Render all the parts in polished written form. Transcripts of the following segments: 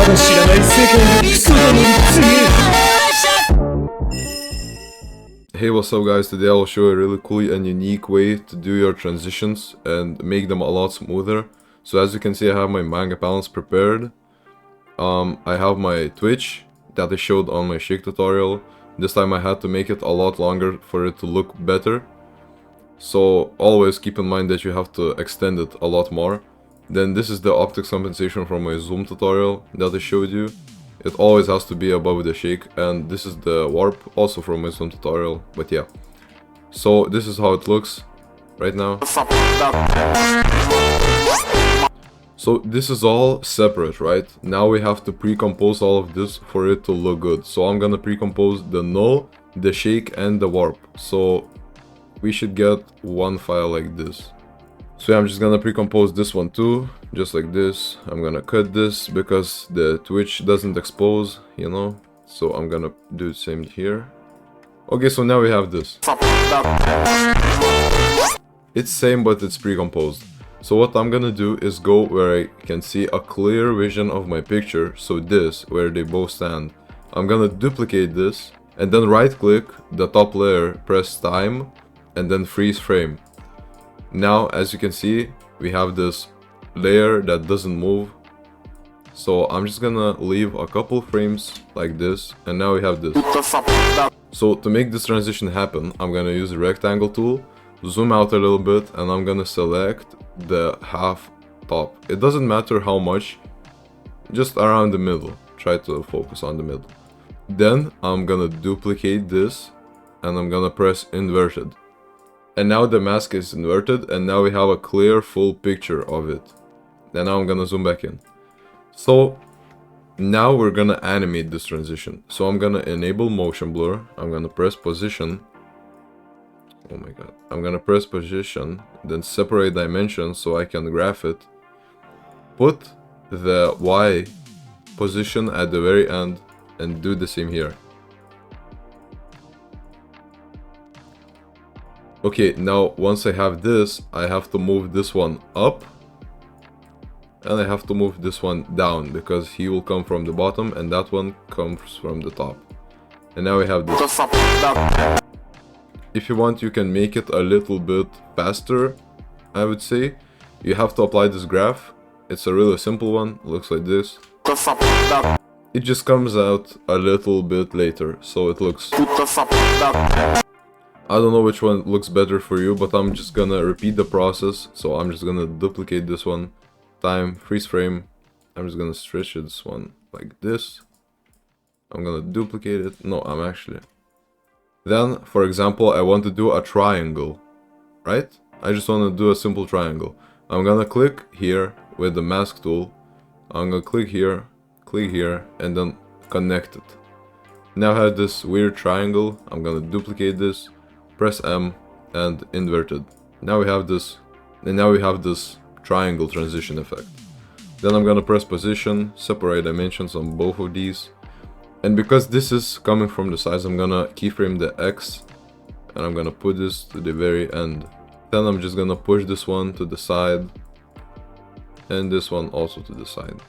だ知らない世界のクソだのにHey, what's up guys, today I'll show you a really cool and unique way to do your transitions and make them a lot smoother. So as you can see, I have my manga panels prepared. I have my Twitch that I showed on my Shake tutorial. This time I had to make it a lot longer for it to look better. So always keep in mind that you have to extend it a lot more. Then this is the optics compensation from my zoom tutorial that I showed you. It always has to be above the shake, and this is the warp also from my zoom tutorial, but yeah. So this is how it looks right now. So this is all separate, right? Now we have to pre-compose all of this for it to look good. So I'm gonna pre-compose the null, the shake, and the warp. So we should get one file like this. So yeah, I'm just gonna pre-compose this one too, just like this. I'm gonna cut this because the Twitch doesn't expose, you know? So I'm gonna do the same here. Okay, so now we have this. It's same, but it's pre-composed. So what I'm gonna do is go where I can see a clear vision of my picture. So this, where they both stand. I'm gonna duplicate this and then right click the top layer, press time, and then freeze frame. Now, as you can see, we have this layer that doesn't move. So I'm just gonna leave a couple frames like this, and now we have this. So to make this transition happen, I'm gonna use the rectangle tool, zoom out a little bit, and I'm gonna select the half top. It doesn't matter how much, just around the middle. Try to focus on the middle. Then I'm gonna duplicate this, and I'm gonna press inverted. And now the mask is inverted, and now we have a clear full picture of it. And now I'm gonna zoom back in. So now we're gonna animate this transition. So I'm gonna enable motion blur. I'm gonna press position. Oh my god. I'm gonna press position, then separate dimensions so I can graph it. Put the Y position at the very end and do the same here. Okay, now once I have this, I have to move this one up. And I have to move this one down, because he will come from the bottom and that one comes from the top. And now we have this. If you want, you can make it a little bit faster, I would say. You have to apply this graph. It's a really simple one, looks like this. It just comes out a little bit later, so it looks... I don't know which one looks better for you, but I'm just gonna repeat the process. So I'm just gonna duplicate this one, time, freeze frame. I'm just gonna stretch this one like this. I'm gonna duplicate it. No, I'm actually... Then, for example, I want to do a triangle, right? I just want to do a simple triangle. I'm gonna click here with the mask tool. I'm gonna click here, and then connect it. Now I have this weird triangle. I'm gonna duplicate this. Press M and inverted. Now we have this, and now we have this triangle transition effect. Then I'm gonna press position, separate dimensions on both of these. And because this is coming from the sides, I'm gonna keyframe the X, and I'm gonna put this to the very end. Then I'm just gonna push this one to the side, and this one also to the side,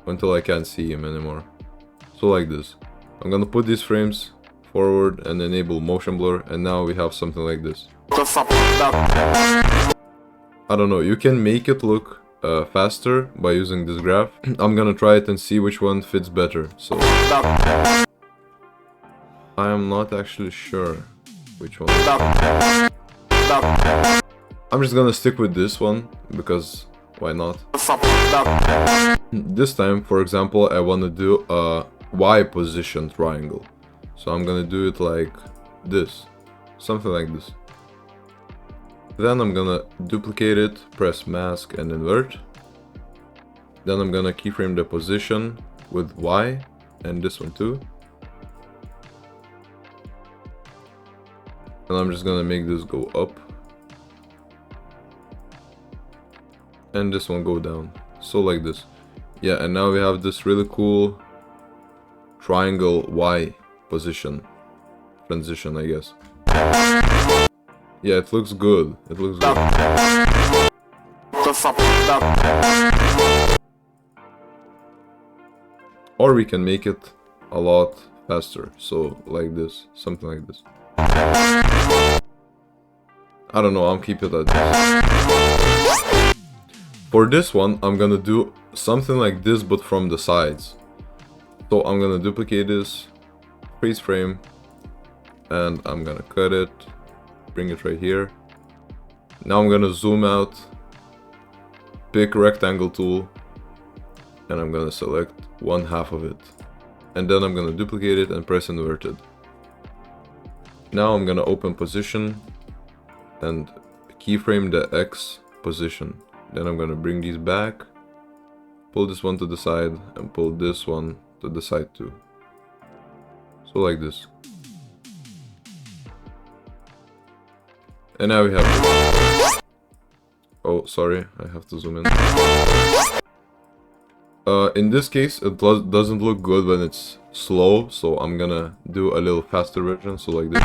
until I can't see him anymore. So like this. I'm gonna put these frames forward and enable motion blur, and now we have something like this. I don't know, you can make it look faster by using this graph. I'm gonna try it and see which one fits better. So I am not actually sure which one. I'm just gonna stick with this one because why not? This time, for example, I want to do a Y position triangle. So I'm gonna do it like this, something like this. Then I'm gonna duplicate it, press mask and invert. Then I'm gonna keyframe the position with Y, and this one too. And I'm just gonna make this go up. And this one go down, so like this. Yeah, and now we have this really cool triangle Y position transition, I guess. Yeah, it looks good. It looks good. or we can make it a lot faster. So like this, something like this. I don't know, I'm keeping it at this. For this one, I'm gonna do something like this, but from the sides. So I'm gonna duplicate this, freeze frame, and I'm gonna cut it, bring it right here. Now I'm gonna zoom out, pick rectangle tool, and I'm gonna select 1/2 of it. And then I'm gonna duplicate it and press inverted. Now I'm gonna open position and keyframe the X position. Then I'm gonna bring these back, pull this one to the side, and pull this one to the side too. So like this. And now we have... Oh, sorry, I have to zoom in. In this case, it doesn't look good when it's slow, so I'm gonna do a little faster version, so like this.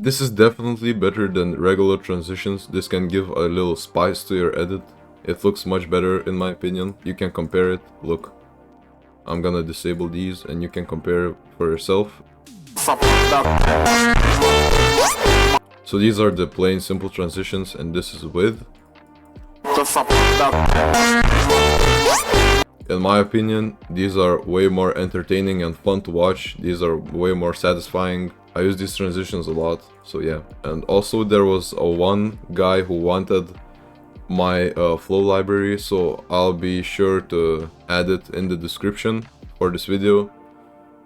This is definitely better than regular transitions. This can give a little spice to your edit. It looks much better in my opinion. You can compare it. Look, I'm gonna disable these and you can compare it for yourself. So these are the plain simple transitions and this is with. In my opinion, these are way more entertaining and fun to watch. These are way more satisfying. I use these transitions a lot, so yeah. And also there was one guy who wanted my flow library, so I'll be sure to add it in the description for this video.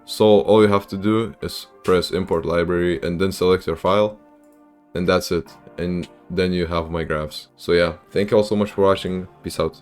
So all you have to do is press import library and then select your file, and that's it. And then you have my graphs. So yeah, thank you all so much for watching. Peace out.